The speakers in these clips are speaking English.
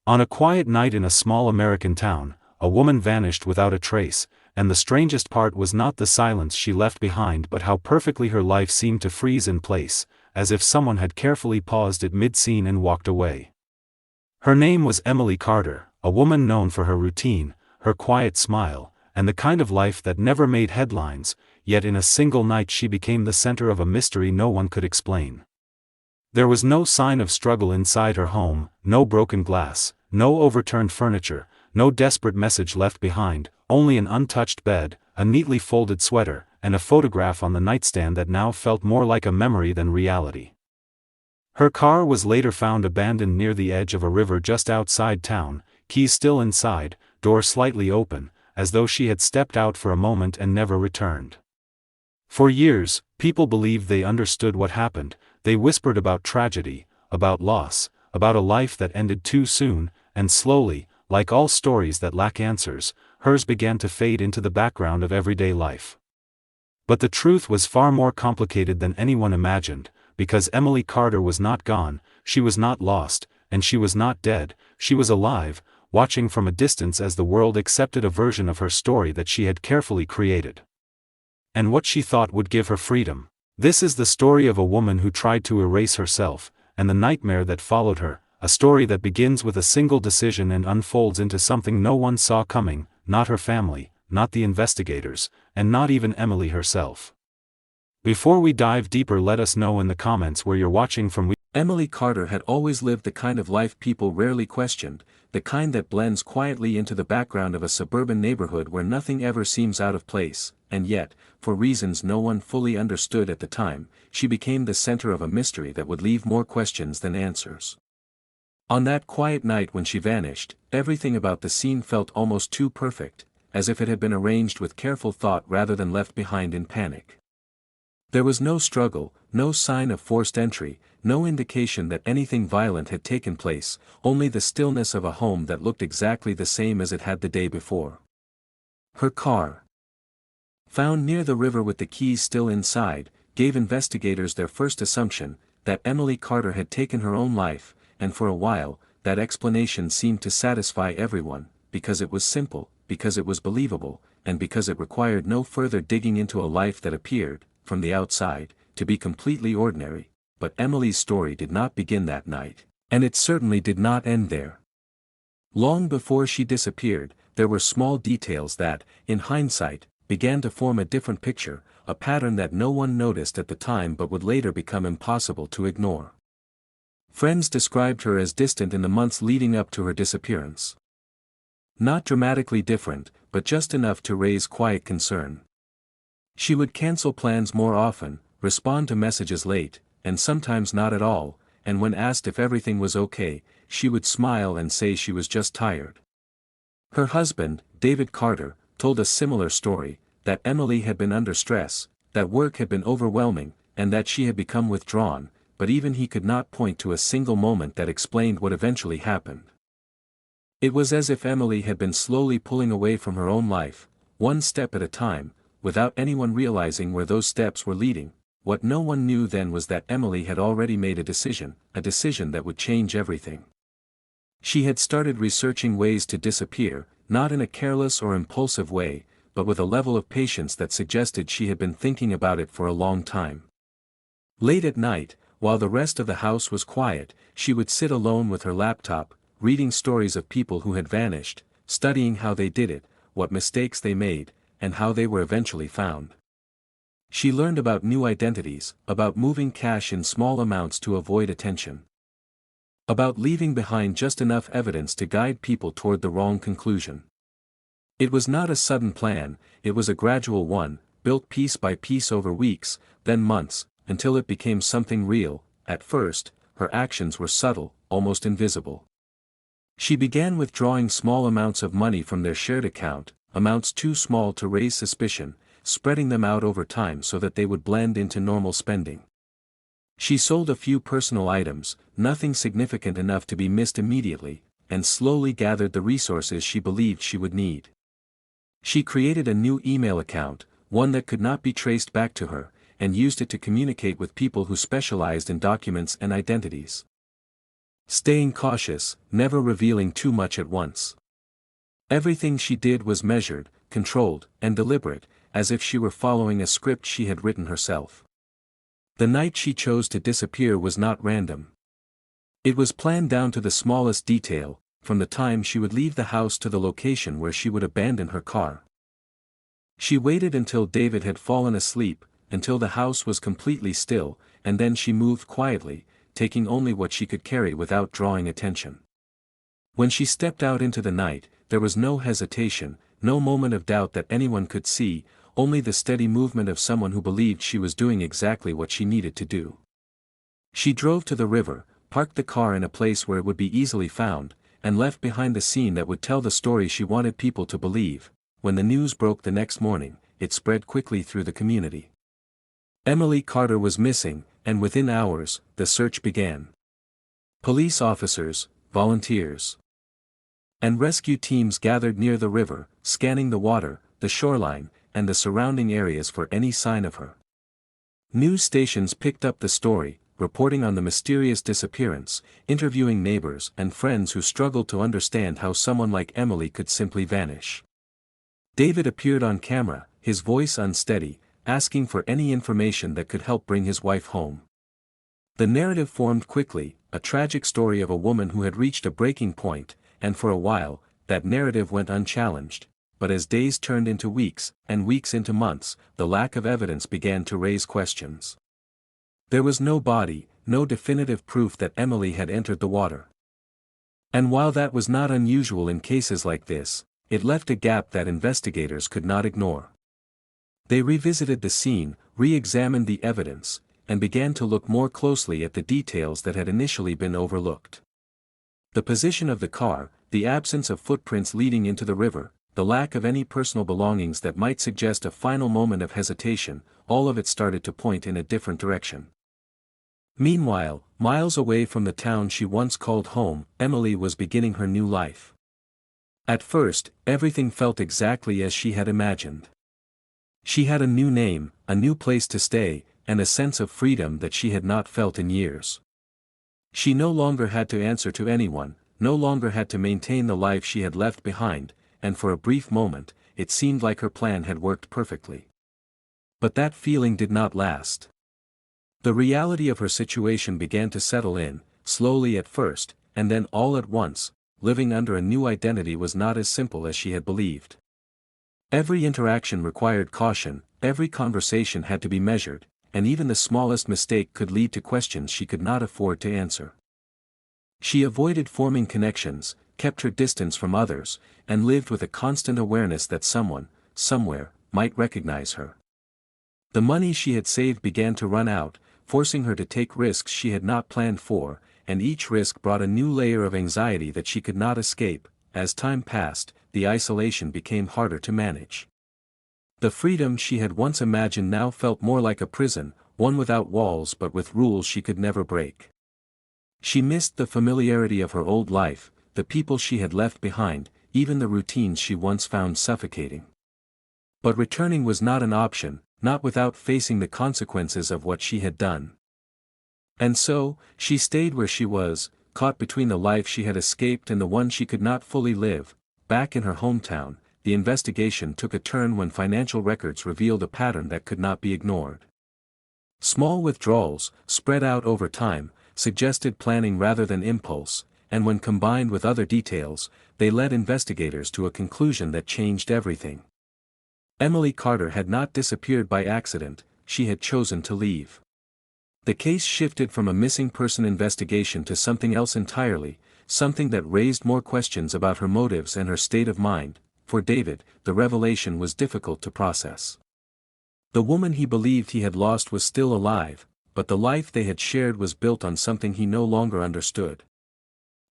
On a quiet night in a small American town, a woman vanished without a trace, and the strangest part was not the silence she left behind but how perfectly her life seemed to freeze in place, as if someone had carefully paused it mid-scene and walked away. Her name was Emily Carter, a woman known for her routine, her quiet smile, and the kind of life that never made headlines, yet in a single night she became the center of a mystery no one could explain. There was no sign of struggle inside her home, no broken glass, no overturned furniture, no desperate message left behind, only an untouched bed, a neatly folded sweater, and a photograph on the nightstand that now felt more like a memory than reality. Her car was later found abandoned near the edge of a river just outside town, keys still inside, door slightly open, as though she had stepped out for a moment and never returned. For years, people believed they understood what happened. They whispered about tragedy, about loss, about a life that ended too soon, and slowly, like all stories that lack answers, hers began to fade into the background of everyday life. But the truth was far more complicated than anyone imagined, because Emily Carter was not gone, she was not lost, and she was not dead, she was alive, watching from a distance as the world accepted a version of her story that she had carefully created. And what she thought would give her freedom. This is the story of a woman who tried to erase herself, and the nightmare that followed her, a story that begins with a single decision and unfolds into something no one saw coming, not her family, not the investigators, and not even Emily herself. Before we dive deeper, let us know in the comments where you're watching from. Emily Carter had always lived the kind of life people rarely questioned, the kind that blends quietly into the background of a suburban neighborhood where nothing ever seems out of place, and yet, for reasons no one fully understood at the time, she became the center of a mystery that would leave more questions than answers. On that quiet night when she vanished, everything about the scene felt almost too perfect, as if it had been arranged with careful thought rather than left behind in panic. There was no struggle, no sign of forced entry, no indication that anything violent had taken place, only the stillness of a home that looked exactly the same as it had the day before. Her car, found near the river with the keys still inside, gave investigators their first assumption, that Emily Carter had taken her own life, and for a while, that explanation seemed to satisfy everyone, because it was simple, because it was believable, and because it required no further digging into a life that appeared, from the outside, to be completely ordinary. But Emily's story did not begin that night, and it certainly did not end there. Long before she disappeared, there were small details that, in hindsight, began to form a different picture, a pattern that no one noticed at the time but would later become impossible to ignore. Friends described her as distant in the months leading up to her disappearance. Not dramatically different, but just enough to raise quiet concern. She would cancel plans more often, respond to messages late, and sometimes not at all, and when asked if everything was okay, she would smile and say she was just tired. Her husband, David Carter, told a similar story, that Emily had been under stress, that work had been overwhelming, and that she had become withdrawn, but even he could not point to a single moment that explained what eventually happened. It was as if Emily had been slowly pulling away from her own life, one step at a time, without anyone realizing where those steps were leading. What no one knew then was that Emily had already made a decision that would change everything. She had started researching ways to disappear, not in a careless or impulsive way, but with a level of patience that suggested she had been thinking about it for a long time. Late at night, while the rest of the house was quiet, she would sit alone with her laptop, reading stories of people who had vanished, studying how they did it, what mistakes they made, and how they were eventually found. She learned about new identities, about moving cash in small amounts to avoid attention. About leaving behind just enough evidence to guide people toward the wrong conclusion. It was not a sudden plan, it was a gradual one, built piece by piece over weeks, then months, until it became something real. At first, her actions were subtle, almost invisible. She began withdrawing small amounts of money from their shared account, amounts too small to raise suspicion, spreading them out over time so that they would blend into normal spending. She sold a few personal items, nothing significant enough to be missed immediately, and slowly gathered the resources she believed she would need. She created a new email account, one that could not be traced back to her, and used it to communicate with people who specialized in documents and identities. staying cautious, never revealing too much at once. Everything she did was measured, controlled, and deliberate, as if she were following a script she had written herself. The night she chose to disappear was not random. It was planned down to the smallest detail, from the time she would leave the house to the location where she would abandon her car. She waited until David had fallen asleep, until the house was completely still, and then she moved quietly, taking only what she could carry without drawing attention. When she stepped out into the night, there was no hesitation, no moment of doubt that anyone could see, only the steady movement of someone who believed she was doing exactly what she needed to do. She drove to the river, parked the car in a place where it would be easily found, and left behind the scene that would tell the story she wanted people to believe. When the news broke the next morning, it spread quickly through the community. Emily Carter was missing, and within hours, the search began. Police officers, volunteers, and rescue teams gathered near the river, scanning the water, the shoreline, and the surrounding areas for any sign of her. News stations picked up the story, reporting on the mysterious disappearance, interviewing neighbors and friends who struggled to understand how someone like Emily could simply vanish. David appeared on camera, his voice unsteady, asking for any information that could help bring his wife home. The narrative formed quickly, a tragic story of a woman who had reached a breaking point, and for a while, that narrative went unchallenged, but as days turned into weeks, and weeks into months, the lack of evidence began to raise questions. There was no body, no definitive proof that Emily had entered the water. And while that was not unusual in cases like this, it left a gap that investigators could not ignore. They revisited the scene, re-examined the evidence, and began to look more closely at the details that had initially been overlooked. The position of the car, the absence of footprints leading into the river, the lack of any personal belongings that might suggest a final moment of hesitation, all of it started to point in a different direction. Meanwhile, miles away from the town she once called home, Emily was beginning her new life. At first, everything felt exactly as she had imagined. She had a new name, a new place to stay, and a sense of freedom that she had not felt in years. She no longer had to answer to anyone, no longer had to maintain the life she had left behind, and for a brief moment, it seemed like her plan had worked perfectly. But that feeling did not last. The reality of her situation began to settle in, slowly at first, and then all at once. Living under a new identity was not as simple as she had believed. Every interaction required caution, every conversation had to be measured, and even the smallest mistake could lead to questions she could not afford to answer. She avoided forming connections, kept her distance from others, and lived with a constant awareness that someone, somewhere, might recognize her. The money she had saved began to run out, forcing her to take risks she had not planned for, and each risk brought a new layer of anxiety that she could not escape. As time passed, the isolation became harder to manage. The freedom she had once imagined now felt more like a prison, one without walls but with rules she could never break. She missed the familiarity of her old life, the people she had left behind, even the routines she once found suffocating. But returning was not an option, not without facing the consequences of what she had done. And so, she stayed where she was, caught between the life she had escaped and the one she could not fully live. Back in her hometown, the investigation took a turn when financial records revealed a pattern that could not be ignored. Small withdrawals, spread out over time, suggested planning rather than impulse, and when combined with other details, they led investigators to a conclusion that changed everything. Emily Carter had not disappeared by accident, she had chosen to leave. The case shifted from a missing person investigation to something else entirely, something that raised more questions about her motives and her state of mind. For David, the revelation was difficult to process. The woman he believed he had lost was still alive, but the life they had shared was built on something he no longer understood.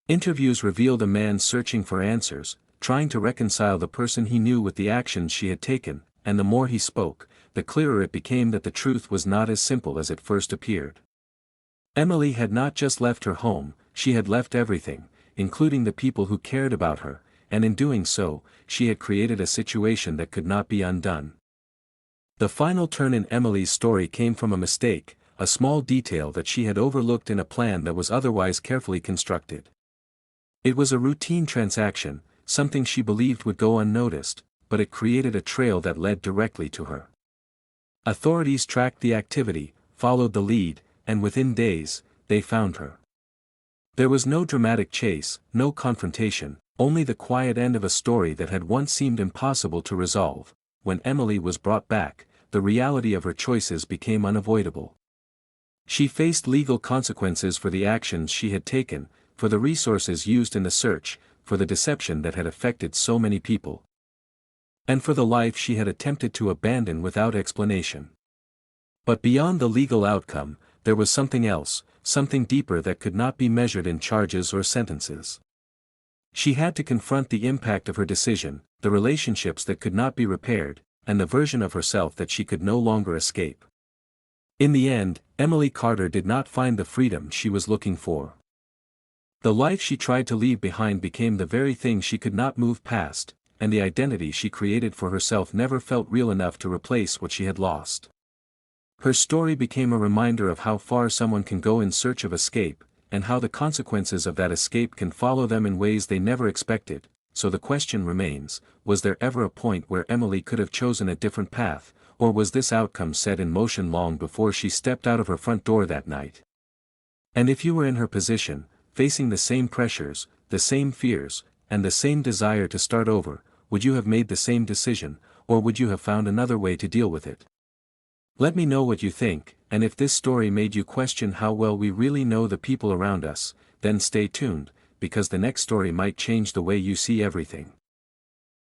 Interviews revealed a man searching for answers, trying to reconcile the person he knew with the actions she had taken, and the more he spoke, the clearer it became that the truth was not as simple as it first appeared. Emily had not just left her home, she had left everything, including the people who cared about her, and in doing so, she had created a situation that could not be undone. The final turn in Emily's story came from a mistake, a small detail that she had overlooked in a plan that was otherwise carefully constructed. It was a routine transaction, something she believed would go unnoticed, but it created a trail that led directly to her. Authorities tracked the activity, followed the lead, and within days, they found her. There was no dramatic chase, no confrontation, only the quiet end of a story that had once seemed impossible to resolve. When Emily was brought back, the reality of her choices became unavoidable. She faced legal consequences for the actions she had taken, for the resources used in the search, for the deception that had affected so many people, and for the life she had attempted to abandon without explanation. But beyond the legal outcome, there was something else, something deeper that could not be measured in charges or sentences. She had to confront the impact of her decision, the relationships that could not be repaired, and the version of herself that she could no longer escape. In the end, Emily Carter did not find the freedom she was looking for. The life she tried to leave behind became the very thing she could not move past, and the identity she created for herself never felt real enough to replace what she had lost. Her story became a reminder of how far someone can go in search of escape, and how the consequences of that escape can follow them in ways they never expected. So the question remains, was there ever a point where Emily could have chosen a different path, or was this outcome set in motion long before she stepped out of her front door that night? And if you were in her position, facing the same pressures, the same fears, and the same desire to start over, would you have made the same decision, or would you have found another way to deal with it? Let me know what you think, and if this story made you question how well we really know the people around us, then stay tuned, because the next story might change the way you see everything.